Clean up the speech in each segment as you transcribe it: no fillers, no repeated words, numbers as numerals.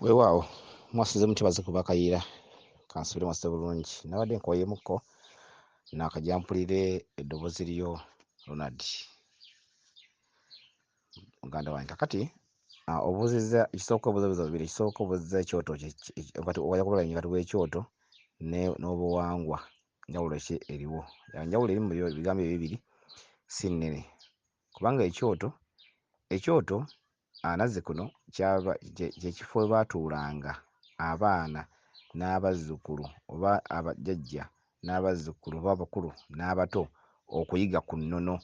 Weewaawo mwasize mutya kuba kayira kansubire mwasize bulungi nabadde nkoyemuko naakajampulire eddoboozi lyo Ronald muganda wange kakati obuuzizza ekisooka obuuza bibiri ekisooka obuuzizza ekyoto ojja kulaba kati w'ekyoto n'obuwangwa njawulo ki eriwo njawulo eri mu bigambo bibiri si nnene kubanga ekyoto anazze kuno kyekifo we baatuulanga abaana n'abazzukulu oba abajjajja n'abazzukulu oba abakulu n'abato okuyiga ku nnono,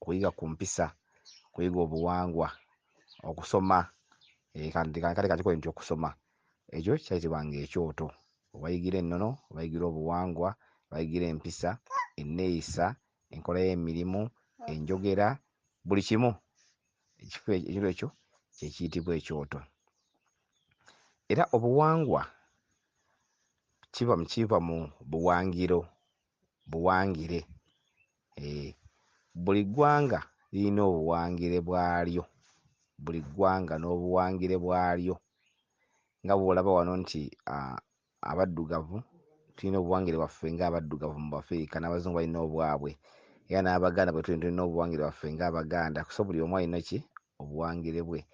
okuyiga ku mpisa, okuyiga obuwangwa, okusoma kale kakikole nti okusoma ekyo kyayitibwanga ekyoto. Obayigira ennono, obayigira obuwangwa, obayigira empisa, enneeyisa, enkola y'emirimu, enjogera, buli kimu. Ekifo ekyo kye kiyitibwa ekyoto. Era obuwangwa kiva mu buwangire. Buli ggwanga lirina obuwangire bwalyo, buli ggwanga n'obuwangire bwalyo. Nga bw'olaba wano nti abaddugavu tulina obuwangire bwaffe ng'abaddugavu mu Bafirika, n'Abazungu balina obwabwe, era n'Abaganda bwe tulina obuwangire bwaffe ng'Abaganda. So buli omu alina ki obuwangire bwe.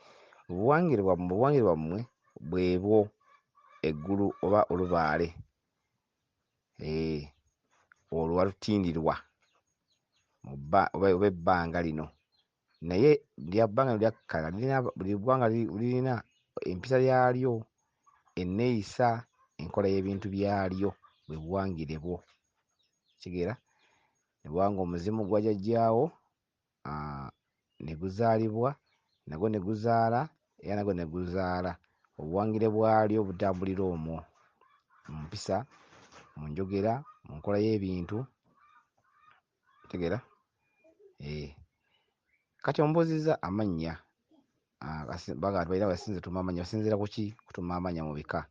Obuwangire bwammwe bwebwo eggulu oba olubaale olwo walutindirwa oba ebbanga lino, naye bbanga lyakkala buli ggwanga lirina empisa yaalyo, enneeyisa, enkola y'ebintu byalyo, bwe buwangire bwo. Kitegeera ne bwanga omuzimu gwa jjajjaawo ne guzaalibwa, nagwo ne guzaala era nagwo ne guzaala. Obuwangire bwalyo butambulira omwo mu mpisa, mu njogera, mu nkola y'ebintu. Kitegeera? Kati ombuuzizza amannya balina basinze tuma amannya, basinziira ku ki kutuma amannya mu bika?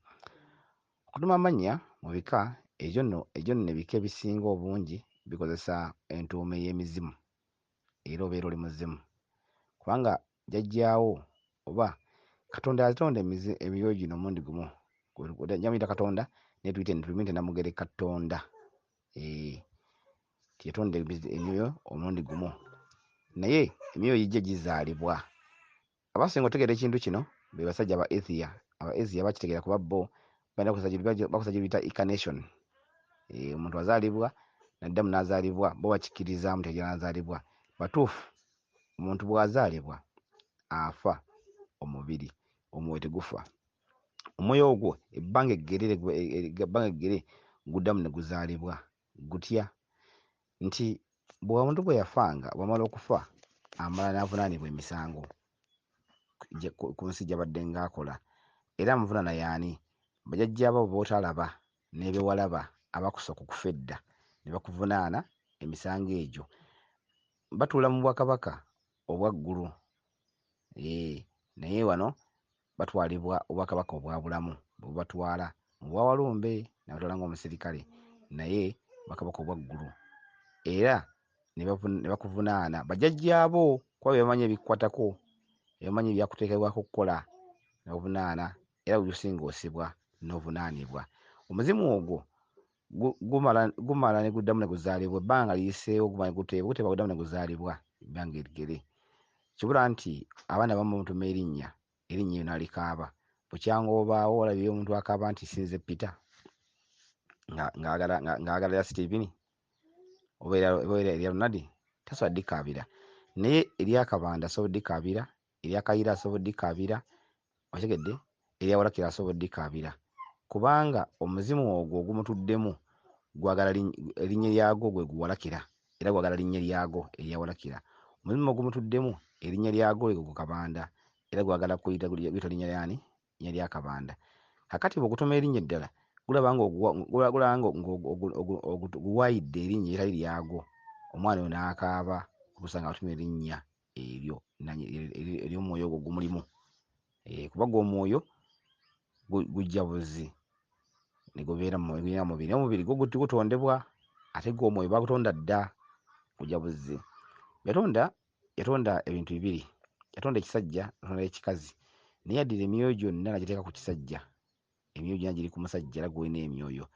Okutuma amannya mu bika egyo nno ebika ebisinga obungi bikozesa entuuma ey'emizimu era obeera oli muzimu kubanga jjajjaawo oba Katonda yatonda emyoyo gino omulundi gumu. Nyamuyita Katonda naye tuyite namugere Katonda. Yatonda emyoyo omulundi gumu, naye emyoyo gijja gizaalibwa. Abasinga otegeera ekintu kino be basajja aba Athia. Aba Athia bakitegeera kuba bo bakosa gye biyita incarnation. Omuntu azaalibwa n'addamu n'azaalibwa, bo bakkiririzaamu nti ajja n'azaalibwa. Batuufu omuntu bw'azaalibwa afa omubiri, omwoyo tegufa. Omwoyo ogwo ebbanga eggere guddamu ne guzaalibwa gutya nti omuntu bwe yafanga, bw'amala okufa amala n'avunaanibwa emisango ku nsi gy'abadde ng'akola. Era amuvunaana y'ani? Bajjajjaabo b'otalaba ne be walaba abakusooka okufa edda ne bakuvunaana emisango egyo. Batuula mu bwakabaka obwa ggulu, naye wano batwalibwa obwakabaka obwa bulamu bwe bubatwala mu bwawalumbe n'abatwala ng'omusirikale, naye bwakabaka obwa ggulu. Era ne bakuvunaana bajjajjaabo kuba be bamanyi ebikkwatako, be bamanyi ebyakuteekebwako okukola, ne bakuvunaana era buli lusinga osibwa n'ovunaanibwa. Omuzimu ogwo gumala ne guddamu ne guzaalibwa ebbanga liyiseewo, gumala ne guteebwa guddamu ne guzaalibwa ebbanga erigere. Kibula nti abaana abamu bamutuma erinnya eryo n'alikaaba. Bukyanga obaawo olabye omuntu akaaba nti sinze Peter ng'agala lya Stephen oba erya Ronald, tasobola ddikaabira. Naye eryakabanda asobola ddikaabira, eryakayira asobola ddikaabira, okitegedde, eryawalakira asobola ddikaabira kubanga omuzimu ogwo ogumutuddemu gwagala erinnya lyagwo gwe guwalakira era gwagala linnya lyago eryawalakira. Omuzimu ogumutuddemu erinnya lyagwo lye gukabanda era gwagala kuyita linnya lyani? Linnya lya kabanda. Kakati bw'ogutuma erinnya eddala gulaba ng'oguwaayidde erinnya eritali lyagwo, omwana oyo n'akaaba okusanga atuma erinnya eryo ery'omwoyo ogwo gumulimu. Kuba gw'omwoyo gujja buzzi ne gubeera mu mubiri, naye omubiri gwo gutondebwa ate gw'omwoyo bagutonda dda, gujja buzzi. Yatonda ebintu bibiri, yatonda ekisajja, yatonda ekikazi. naye addira emyoyo gyonna n'agiteeka ku kisajja. Emyoyo gyonna giri ku musajja era gwolina emyoyo.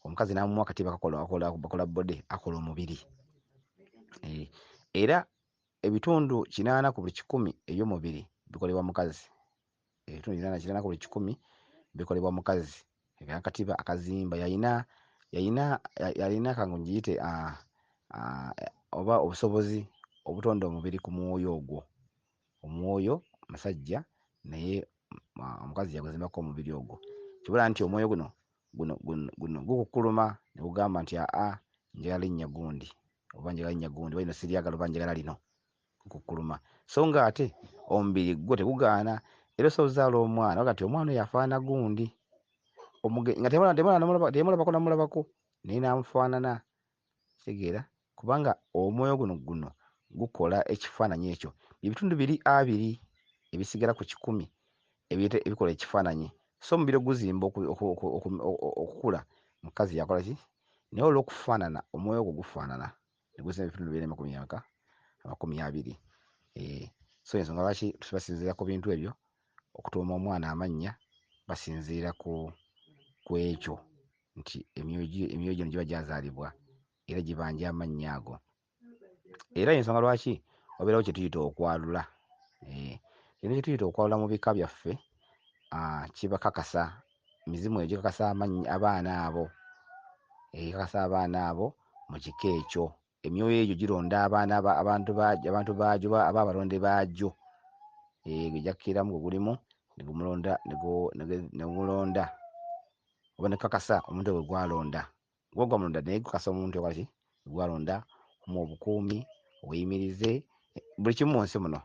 Omukazi n'amuwa akatiba bakola bode, akola omubiri. Era ebitundu 80 ku buli 100 eby'omubiri bikolebwa mukazi. Ebitundu 80 ku buli 100 bikolebwa mukazi. Akatiba akazimba yalina kangu ngiyite oba obusobozi obutonda omubiri ku mwoyo ogwo. Omwoyo musajja naye omukazi yaguzimbako omubiri ogwo. Kibula nti omwoyo guno gukukuluma ne gugamba nti njagala linnya gundi oba njagala linnya gundi, oba lino siryagala oba njagala lino, gukukuluma. So nga ate omubiri gwo tegugaana. Era osobola omwana oga nti omwana oyo afaana gundi nga temulabako namulabako naye namufaanana. Kitegeera kubanga omwoyo guno gukola ekifaananyi ekyo. Ebitundu 2 ebisigala ku 100 ebikola ekifaananyi. So omubiri oguzimba okukula, mukazi yakola ki? Naye olw'okufaanana omwoyo gwo gufaanana ne guzimba ebitundu 220. So ensonga lwaki basinziira ku bintu ebyo okutuuma omwana amannya, basinziira ku ekyo nti emyoyo gino giba gyazaalibwa era gibanja amannya ago. Era ensonga lwaki wabeerawo kye tuyita okwalula. Kino kye tuyita okwalula mu bika byaffe kibakakasa, mizimu egyo gikakasa abaana abo. Ekakasa abaana abo mu kika ekyo. Emyoyo egyo gironda abaana abantu baagyo aba abalonde baagyo. Ejja kukkiramu gwe gulimu ne gumulonda oba ne kakasa omuntu gwe gwalonda. Gwo gwamulonda naye gukasa omuntu okwaki gwalonda, mu obukuumi, obuyimirize, buli kimu mu nsi muno.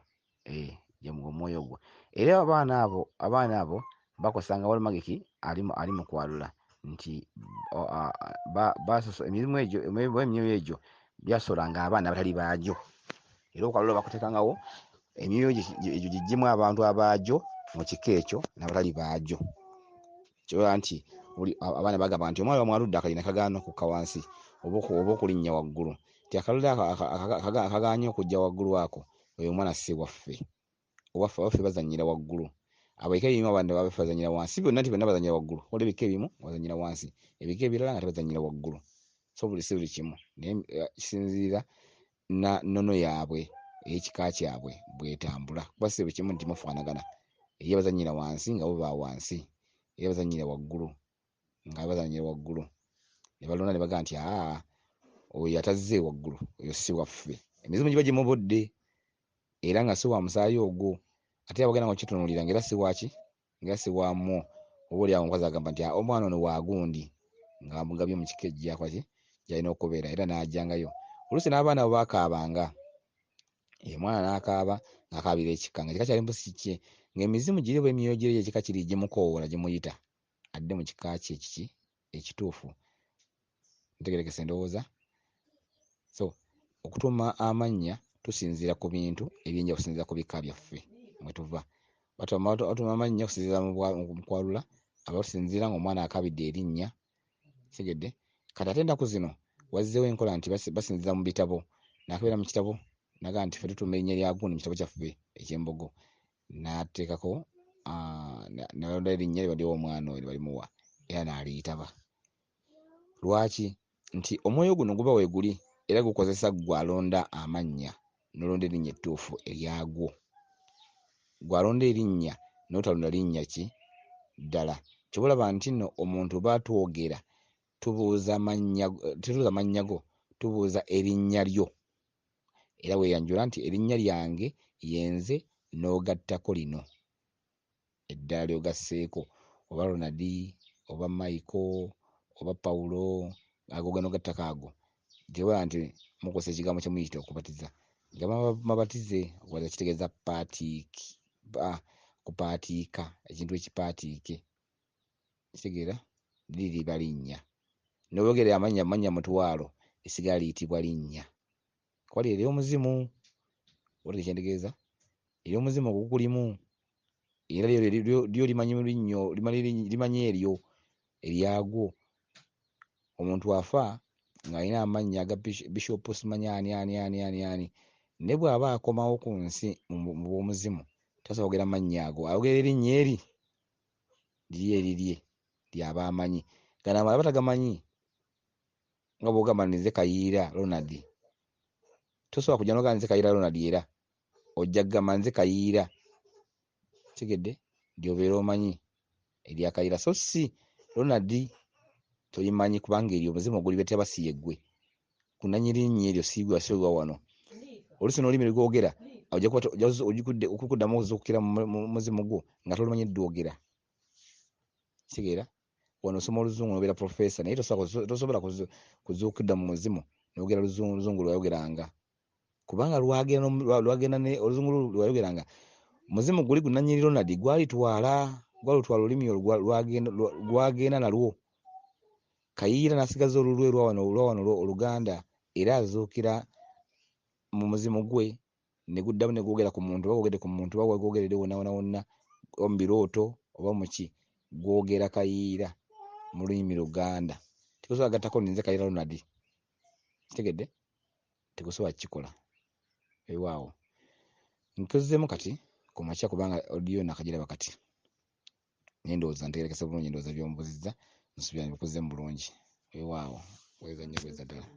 Omwoyo ogwo. Era abaana abo bakosanga Walumagiki ali mu kwalula nti emirimu egyo emyoyo egyo byasolanga abaana abatali baagyo. Era okwalula bakuteekangawo emyoyo egyo giggyemu abantu abaagyo mu kika ekyo n'abatali baagyo. Kyola nti abaana bagamba nti omwana bamwaludde akalina kagaana okukka wansi oba okulinnya waggulu. Ti akalulu akagaanye okujja waggulu ako, oyo omwana si waffe. Waffe bazannyira waggulu. Ebika ebimu abantu bazannyira wansi. Byonna nti bonna bazannyira waggulu. Waliwo ebika ebimu bazannyira wansi, ebika ebirala nga tebazannyira waggulu. So buli kimu naye kisinziira na nnono yaabwe ey'ekika kyabwe bw'etambula. Kuba si buli kimu nti mufaanagana. Ye bazannyira wansi nga bo ba wansi, era bazannyira waggulu nga bazannyira waggulu. Ne balonda ne bagamba nti oyo yatazze waggulu, oyo si waffe. Emizimu giba gimubodde era nga si wa musaayi ogwo. Ate abagenda okitunuulira ng'era si waki, ng'era si wamu. Oboolyawo omukazi agamba nti omwana ono wa gundi, ng'amugabye mu kika gy'akwaki gy'alina okubeera, era n'ajjangayo. Oluusi n'abaana abo baakaabanga. Omwana n'akaaba ng'akaabira ekika nga kika kyali mbusi kye, ng'emizimu giri bw'emyoyo giri ekika kiri gimukoowoola gimuyita adde mu kika kye ekituufu. Ntegeerekese ndowooza. So okutuuma amannya tusinziira ku bintu eby'enjawulo, kusinziira ku bika byaffe mwe tuva. Batuuma amannya okusinziira mu kwalula, abatusinziira ng'omwana akaabidde erinnya. Tegedde kati ate ennaku zino wazzeewo enkola nti basinziira mu bitabo. N'akabeera mu kitabo n'agamba nti ffe tutuuma erinnya lya gundi mu kitabo kyaffe eky'embogo. N'ateekako n'alonda erinnya lye baliwa omwana oyo balimuwa era n'aliyitaba. Lwaki? Nti omwoyo guno guba weeguli era gukozesa gwalonda amannya n'olonda erinnya ettuufu eryagwo. Gwalonda erinnya n'otalonda linnya ki ddala. Kyobulaba nti nno omuntu baatwogera tetubuuza mannya go, tubuuza erinnya lyo. Era weeyanjula nti erinnya lyange yenze n'ogattako lino eddala ly'ogasseeko, oba Ronald oba Michael oba Pawulo, ago n'ogattako ago. Kyobulaba nti mukozesa ekigambo kye muyita okubatiza. Mabatize okubaza kitegeeza kupaatiika, ekintu ekipaatiike. Kitegeera liri liba linnya. N'oyogera amannya mutwalo esigala liyitibwa linnya. Kwali ery'omuzimu, wulira ekyentegeeza, ery'omuzimu ogukulimu era lyo limanyi eryo eryagwo. Omuntu afa ng'alina amannya aga Bishop simanyi ani. Ne bw'aba akomawo ku nsi mu bw'omuzimu tasobola kwogera amannya ago, ayogera erinnya eri lirye lyaba amanyi. Gano amalala batagamanyi nga bw'ogamba nze Kayiira Ronald, tosobola kujja n'ogamba nze Kayiira Ronald era ojja kugamba nze Kayiira, tegedde ly'obeera omanyi erya Kayiira so si Ronald tolimanyi kubanga eryo omuzimu ogulibetera basiye ggwe kunanyirinnyo eryo siigwa wano. Oluusi n'olulimi lwogera okuddamu okuzuukira mu muzimu gwo nga tolumanyi ddwogera, kitegeera. Wano osoma oluzungu n'obeera professor naye tosobola kuzuukidda mu muzimu n'ogera luzungu lwayogeranga, kubanga lwagenda oluzungu lwayogeranga muzimu guli gunanyiri Ronald gwalutwala olulimi lwagenda nalwo. Kayiira n'asigaza olulwe lwawano Oluganda era azuukira mu muzimu gwe ne guddamu ne gwogera ku muntu, oba gwogedde ku muntu oba gwogeredde wonna oba mu birooto oba mu ki, gwogera Kayiira mu lulimi Luganda. Tegusobola gattako nze Kayiira Ronald, kitegedde, tegusobola kukikola. Weewaawo nkozzeemu kati ku makya kubanga odiyo nakagiraba kati, naye ndowooza ntegeerekese bulungi, ndowooza by'omubuzizza nsuubira mbikozeemu bulungi. Weewaawo weza nnyo, weza ddala.